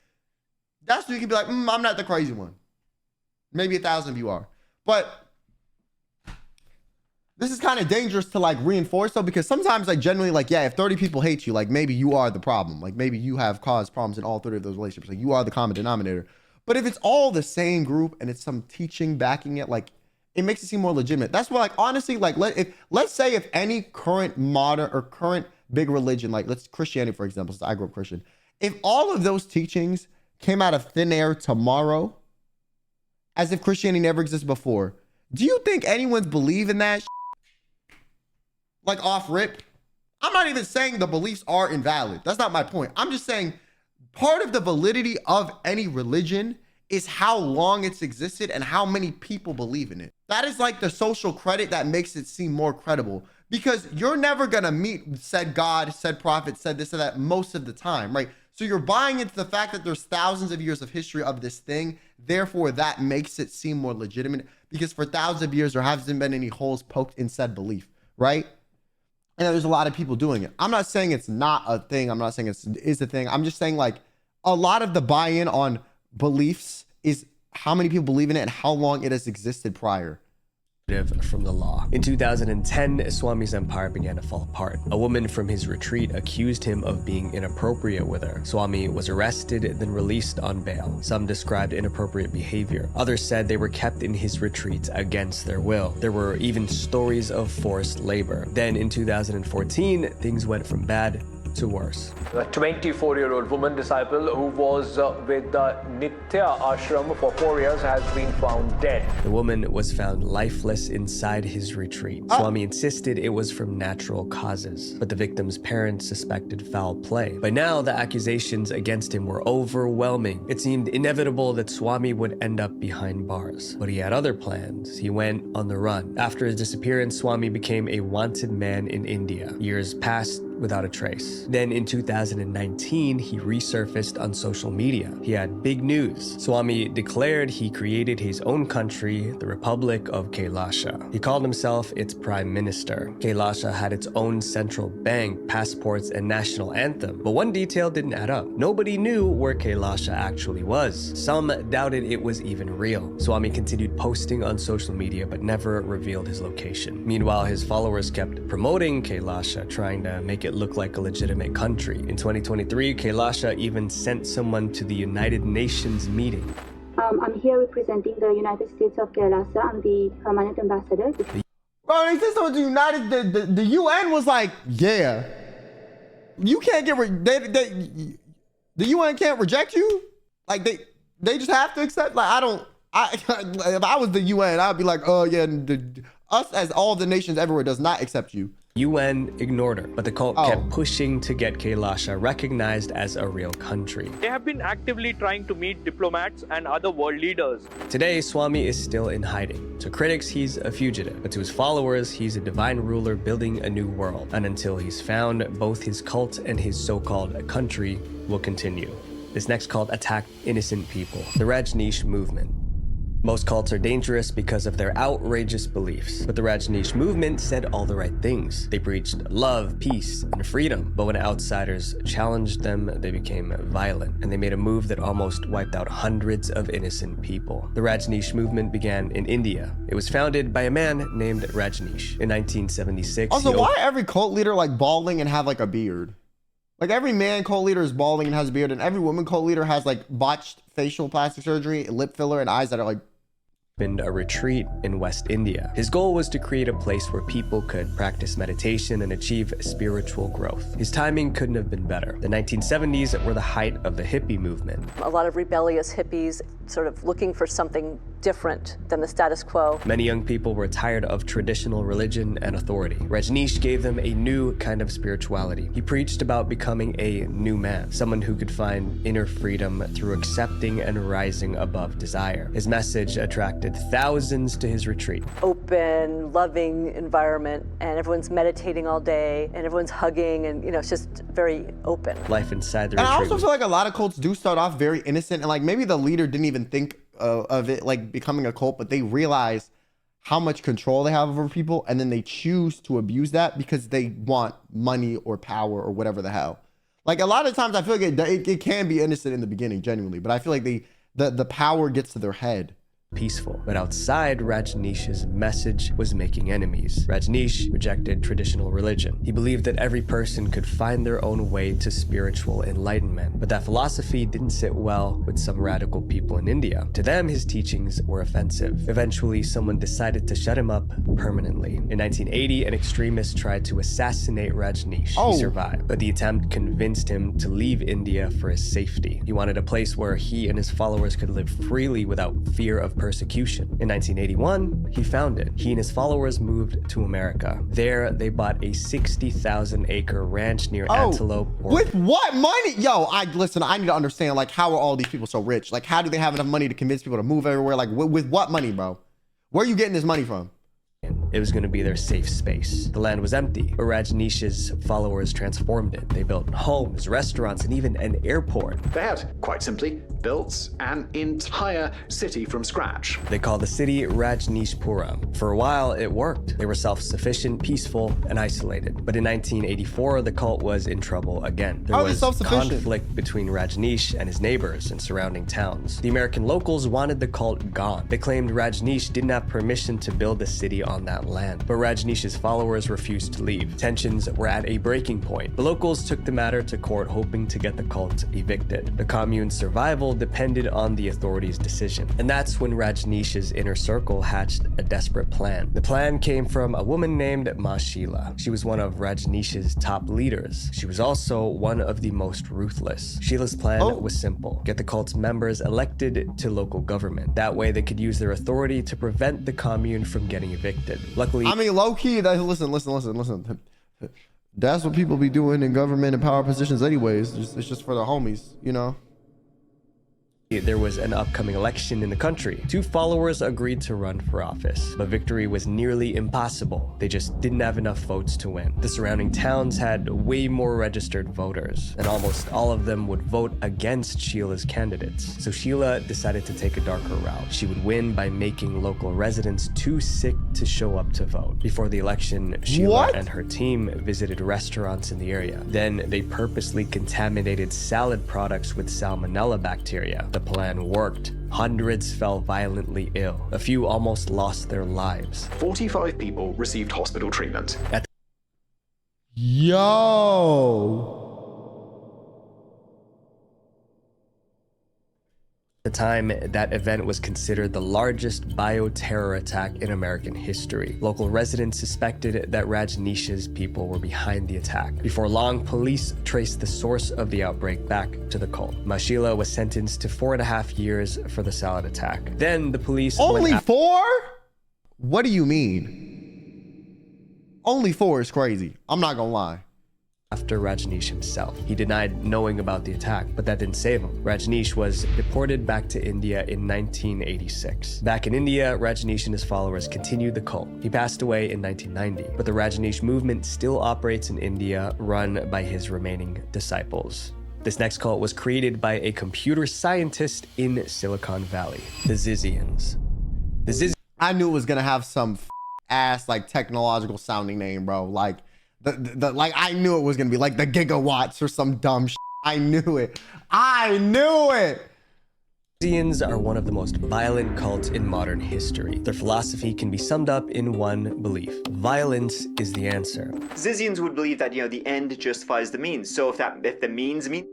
that's when you can be like, I'm not the crazy one. Maybe 1,000 of you are. But this is kind of dangerous to like reinforce though, because sometimes like generally like, yeah, if 30 people hate you, like maybe you are the problem. Like maybe you have caused problems in all 30 of those relationships. Like you are the common denominator. But if it's all the same group and it's some teaching backing it, like it makes it seem more legitimate. That's why, like, honestly, like let's say if any current modern or current big religion, like let's Christianity, for example, since I grew up Christian, if all of those teachings came out of thin air tomorrow, as if Christianity never existed before, do you think anyone's believe in that? Like off rip? I'm not even saying the beliefs are invalid. That's not my point. I'm just saying part of the validity of any religion is how long it's existed and how many people believe in it. That is like the social credit that makes it seem more credible, because you're never gonna meet said God, said prophet, said this or that most of the time, right? So you're buying into the fact that there's thousands of years of history of this thing. Therefore, that makes it seem more legitimate, because for thousands of years, there hasn't been any holes poked in said belief, right? And there's a lot of people doing it. I'm not saying it's not a thing. I'm not saying it is a thing. I'm just saying like a lot of the buy-in on beliefs is how many people believe in it and how long it has existed prior.
From the law. In 2010, Swami's empire began to fall apart. A woman from his retreat accused him of being inappropriate with her. Swami was arrested, then released on bail. Some described inappropriate behavior. Others said they were kept in his retreats against their will. There were even stories of forced labor. Then in 2014, things went from bad to worse.
A 24-year-old woman disciple who was with the Nithya ashram for 4 years has been found dead.
The woman was found lifeless inside his retreat. Swami insisted it was from natural causes, but the victim's parents suspected foul play. By now, the accusations against him were overwhelming. It seemed inevitable that Swami would end up behind bars, but he had other plans. He went on the run. After his disappearance, Swami became a wanted man in India. Years passed without a trace. Then in 2019, he resurfaced on social media. He had big news. Swami declared he created his own country, the Republic of Kailasha. He called himself its prime minister. Kailasha had its own central bank, passports, and national anthem. But one detail didn't add up. Nobody knew where Kailasha actually was. Some doubted it was even real. Swami continued posting on social media but never revealed his location. Meanwhile, his followers kept promoting Kailasha, trying to make it it look like a legitimate country. In 2023, Kailasha even sent someone to the United Nations meeting.
I'm here representing the United States of Kerala. I'm the permanent ambassador.
Bro, they said someone to United, the UN was like, yeah, you can't get, the UN can't reject you. Like they just have to accept, like, if I was the UN, I'd be like, oh yeah, us as all the nations everywhere does not accept you.
UN ignored her, but the cult kept pushing to get Kailasha recognized as a real country.
They have been actively trying to meet diplomats and other world leaders.
Today, Swami is still in hiding. To critics, he's a fugitive, but to his followers, he's a divine ruler building a new world. And until he's found, both his cult and his so-called country will continue. This next cult attacked innocent people, the Rajneesh Movement. Most cults are dangerous because of their outrageous beliefs, but the Rajneesh Movement said all the right things. They preached love, peace, and freedom, but when outsiders challenged them, they became violent, and they made a move that almost wiped out hundreds of innocent people. The Rajneesh Movement began in India. It was founded by a man named Rajneesh. In 1976,
also, why every cult leader like balding and have like a beard? Like every man cult leader is balding and has a beard, and every woman cult leader has like botched facial plastic surgery, lip filler, and eyes that are like
a retreat in West India. His goal was to create a place where people could practice meditation and achieve spiritual growth. His timing couldn't have been better. The 1970s were the height of the hippie movement.
A lot of rebellious hippies sort of looking for something different than the status quo.
Many young people were tired of traditional religion and authority. Rajneesh gave them a new kind of spirituality. He preached about becoming a new man, someone who could find inner freedom through accepting and rising above desire. His message attracted thousands to his retreat.
Open, loving environment, and everyone's meditating all day, and everyone's hugging, and it's just very open.
Life inside the
retreat. And I also feel like a lot of cults do start off very innocent, and like maybe the leader didn't even think of it like becoming a cult, but they realize how much control they have over people, and then they choose to abuse that because they want money or power or whatever the hell. Like a lot of times I feel like it can be innocent in the beginning, genuinely, but I feel like the power gets to their head.
Peaceful. But outside, Rajneesh's message was making enemies. Rajneesh rejected traditional religion. He believed that every person could find their own way to spiritual enlightenment. But that philosophy didn't sit well with some radical people in India. To them, his teachings were offensive. Eventually, someone decided to shut him up permanently. In 1980, an extremist tried to assassinate Rajneesh. He survived, but the attempt convinced him to leave India for his safety. He wanted a place where he and his followers could live freely without fear of persecution. In 1981, he found it. He and his followers moved to America. There, they bought a 60,000-acre ranch near Antelope.
With what money? Yo, listen, I need to understand, like, how are all these people so rich? Like, how do they have enough money to convince people to move everywhere? Like, with what money, bro? Where are you getting this money from?
It was going to be their safe space. The land was empty, but Rajneesh's followers transformed it. They built homes, restaurants, and even an airport.
They had, quite simply, built an entire city from scratch.
They called the city Rajneeshpuram. For a while, it worked. They were self-sufficient, peaceful, and isolated. But in 1984, the cult was in trouble again. There was conflict between Rajneesh and his neighbors and surrounding towns. The American locals wanted the cult gone. They claimed Rajneesh didn't have permission to build a city on that land, but Rajneesh's followers refused to leave. Tensions were at a breaking point. The locals took the matter to court, hoping to get the cult evicted. The commune's survival depended on the authorities' decision. And that's when Rajneesh's inner circle hatched a desperate plan. The plan came from a woman named Ma Sheila. She was one of Rajneesh's top leaders. She was also one of the most ruthless. Sheila's plan was simple: get the cult's members elected to local government. That way they could use their authority to prevent the commune from getting evicted. Luckily,
I mean, low-key, listen. That's what people be doing in government and power positions anyways. It's just for the homies, you know?
There was an upcoming election in the country. Two followers agreed to run for office, but victory was nearly impossible. They just didn't have enough votes to win. The surrounding towns had way more registered voters, and almost all of them would vote against Sheila's candidates. So Sheila decided to take a darker route. She would win by making local residents too sick to show up to vote. Before the election, Sheila and her team visited restaurants in the area. Then they purposely contaminated salad products with salmonella bacteria. The plan worked. Hundreds fell violently ill. A few almost lost their lives.
45 people received hospital treatment.
Yo.
At the time, that event was considered the largest bioterror attack in American history. Local residents suspected that Rajneesh's people were behind the attack. Before long, police traced the source of the outbreak back to the cult. Mashila was sentenced to 4.5 years for the salad attack. Then the police
only 4? What do you mean? Only 4 is crazy. I'm not gonna lie.
After Rajneesh himself. He denied knowing about the attack, but that didn't save him. Rajneesh was deported back to India in 1986. Back in India, Rajneesh and his followers continued the cult. He passed away in 1990, but the Rajneesh Movement still operates in India, run by his remaining disciples. This next cult was created by a computer scientist in Silicon Valley, the Zizians. The Zizians.
I knew it was gonna have some ass like technological sounding name, bro. Like like I knew it was gonna be like the gigawatts or some dumb shit. I knew it. I knew it.
Zizians are one of the most violent cults in modern history. Their philosophy can be summed up in one belief: violence is the answer.
Zizians would believe that, the end justifies the means. So if the means mean,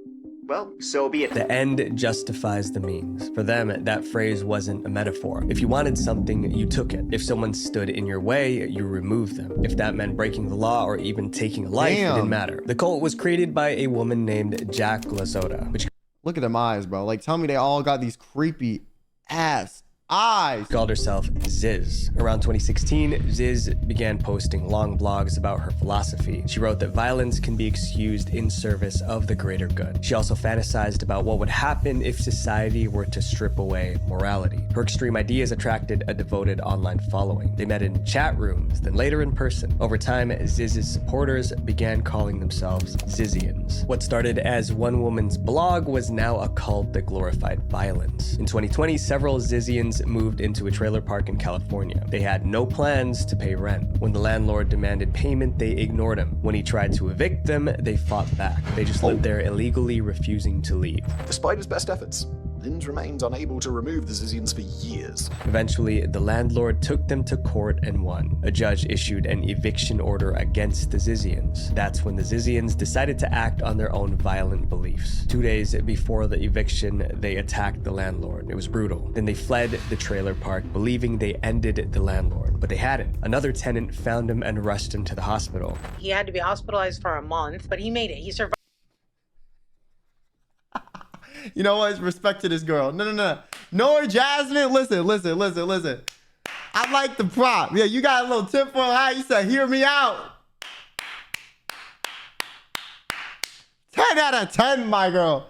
well, so be it.
The end justifies the means. For them, that phrase wasn't a metaphor. If you wanted something, you took it. If someone stood in your way, you removed them. If that meant breaking the law or even taking a life, it didn't matter. The cult was created by a woman named Jack LaZota, which...
Look at them eyes, bro. Like, tell me they all got these creepy ass eyes.
Called herself Ziz. Around 2016, Ziz began posting long blogs about her philosophy. She wrote that violence can be excused in service of the greater good. She also fantasized about what would happen if society were to strip away morality. Her extreme ideas attracted a devoted online following. They met in chat rooms, then later in person. Over time, Ziz's supporters began calling themselves Zizians. What started as one woman's blog was now a cult that glorified violence. In 2020, several Zizians moved into a trailer park in California. They had no plans to pay rent. When the landlord demanded payment, they ignored him. When he tried to evict them, they fought back. They just lived there illegally, refusing to leave.
Despite his best efforts, Lind remained unable to remove the Zizians for years.
Eventually, the landlord took them to court and won. A judge issued an eviction order against the Zizians. That's when the Zizians decided to act on their own violent beliefs. 2 days before the eviction, they attacked the landlord. It was brutal. Then they fled the trailer park, believing they ended the landlord, but they hadn't. Another tenant found him and rushed him to the hospital.
He had to be hospitalized for a month, but he made it. He survived.
You know what? Respect to this girl. No. Nora Jasmine, listen. I like the prop. Yeah, you got a little tip for how you said, hear me out. 10 out of 10, my girl.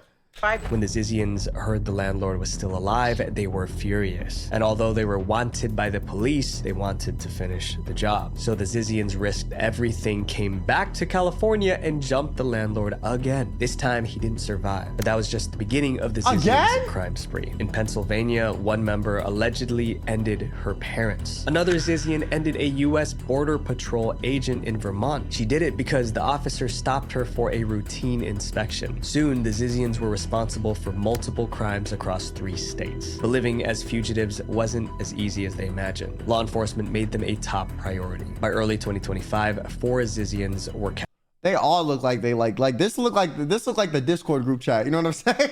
When the Zizians heard the landlord was still alive, they were furious. And although they were wanted by the police, they wanted to finish the job. So the Zizians risked everything, came back to California, and jumped the landlord again. This time, he didn't survive. But that was just the beginning of the Zizians' crime spree. In Pennsylvania, one member allegedly ended her parents. Another Zizian ended a U.S. Border Patrol agent in Vermont. She did it because the officer stopped her for a routine inspection. Soon, the Zizians were responsible for multiple crimes across 3 states. But living as fugitives wasn't as easy as they imagined. Law enforcement made them a top priority. By early 2025, 4 Zizians were captured.
They all look like they like this look like the Discord group chat. You know what I'm saying?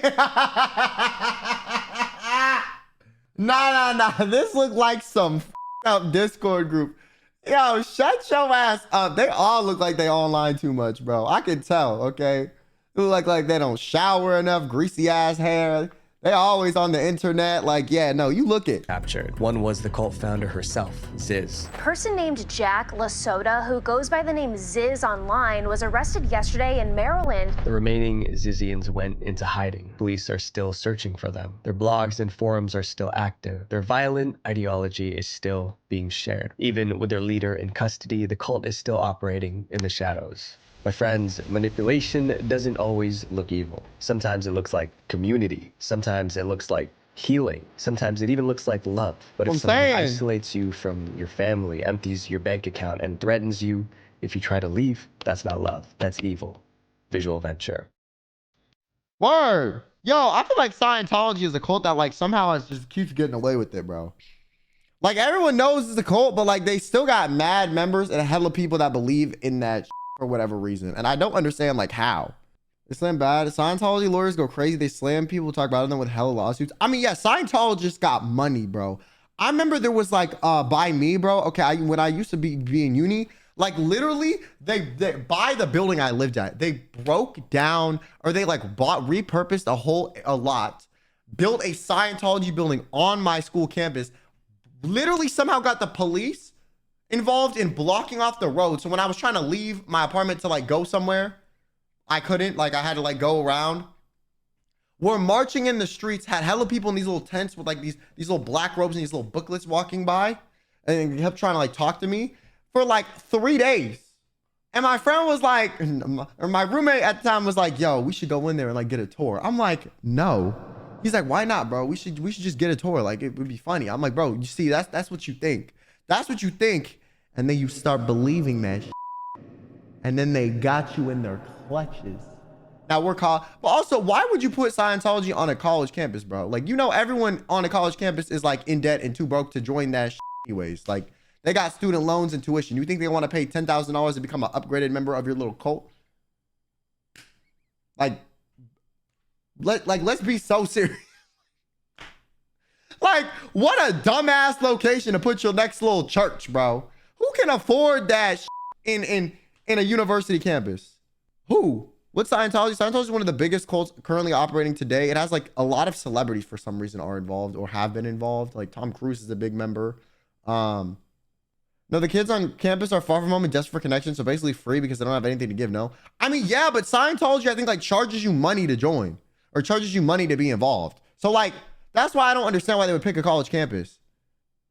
Nah. This look like some up Discord group. Yo, shut your ass up. They all look like they online too much, bro. I can tell, okay? They look like they don't shower enough, greasy ass hair. They always on the internet. Like, yeah, no, you look it.
Captured. One was the cult founder herself, Ziz.
A person named Jack LaSota, who goes by the name Ziz online, was arrested yesterday in Maryland.
The remaining Zizians went into hiding. Police are still searching for them. Their blogs and forums are still active. Their violent ideology is still being shared. Even with their leader in custody, the cult is still operating in the shadows. My friends, manipulation doesn't always look evil. Sometimes it looks like community. Sometimes it looks like healing. Sometimes it even looks like love. But if someone isolates you from your family, empties your bank account, and threatens you if you try to leave, that's not love. That's evil. Visual venture.
Word. Yo, I feel like Scientology is a cult that like somehow just keeps getting away with it, bro. Like everyone knows it's a cult, but like they still got mad members and a hell of people that believe in that for whatever reason. And I don't understand like how. They slam bad. Scientology lawyers go crazy. They slam people, talk about them with hella lawsuits. I mean, yeah, Scientologists got money, bro. I remember there was like by me, bro. Okay, when I used to be in uni, like literally they by the building I lived at, they broke down or they like repurposed a lot, built a Scientology building on my school campus, literally somehow got the police involved in blocking off the road. So when I was trying to leave my apartment to like go somewhere, I couldn't, like I had to like go around. We're marching in the streets, had hella people in these little tents with like these little black robes and these little booklets walking by, and kept trying to like talk to me for like 3 days. And my friend was like, or my roommate at the time was like, yo, we should go in there and like get a tour. I'm like, no. He's like, why not, bro? We should just get a tour. Like it would be funny. I'm like, bro, you see, that's what you think. That's what you think. And then you start believing that shit. And then they got you in their clutches. Now we're called, but also, why would you put Scientology on a college campus, bro? Like, you know, everyone on a college campus is like in debt and too broke to join that shit anyways. Like, they got student loans and tuition. You think they want to pay $10,000 to become an upgraded member of your little cult? Like, let's be so serious. Like, what a dumbass location to put your next little church, bro. Who can afford that shit in a university campus? Who? What's Scientology? Scientology is one of the biggest cults currently operating today. It has like a lot of celebrities for some reason are involved or have been involved. Like Tom Cruise is a big member. No, the kids on campus are far from home and desperate for connection, so basically free because they don't have anything to give. No, I mean, yeah, but Scientology, I think like charges you money to join or charges you money to be involved. So like, that's why I don't understand why they would pick a college campus.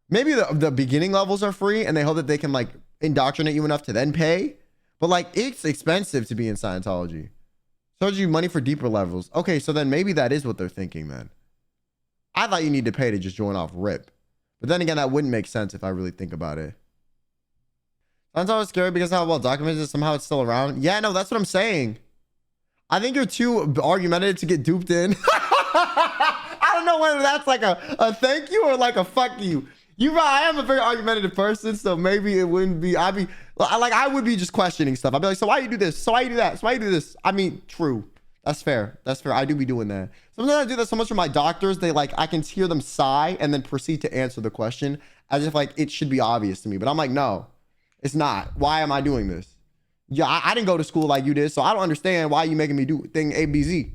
Maybe the beginning levels are free and they hope that they can like indoctrinate you enough to then pay. But like, it's expensive to be in Scientology. Charge you money for deeper levels. Okay, so then maybe that is what they're thinking then. I thought you need to pay to just join off rip. But then again, that wouldn't make sense if I really think about it. Scientology is scary because how well documented it is. Somehow it's still around. Yeah, no, that's what I'm saying. I think you're too argumentative to get duped in. I don't know whether that's like a thank you or like a fuck you. You're right. I am a very argumentative person, so maybe it wouldn't be. I would be just questioning stuff. I'd be like, so why you do this? So why you do that? So why you do this? I mean, true. That's fair. That's fair. I do be doing that. Sometimes I do that so much for my doctors. They like, I can hear them sigh and then proceed to answer the question as if like it should be obvious to me. But I'm like, no, it's not. Why am I doing this? Yeah, I didn't go to school like you did, so I don't understand why you making me do thing A, B, Z.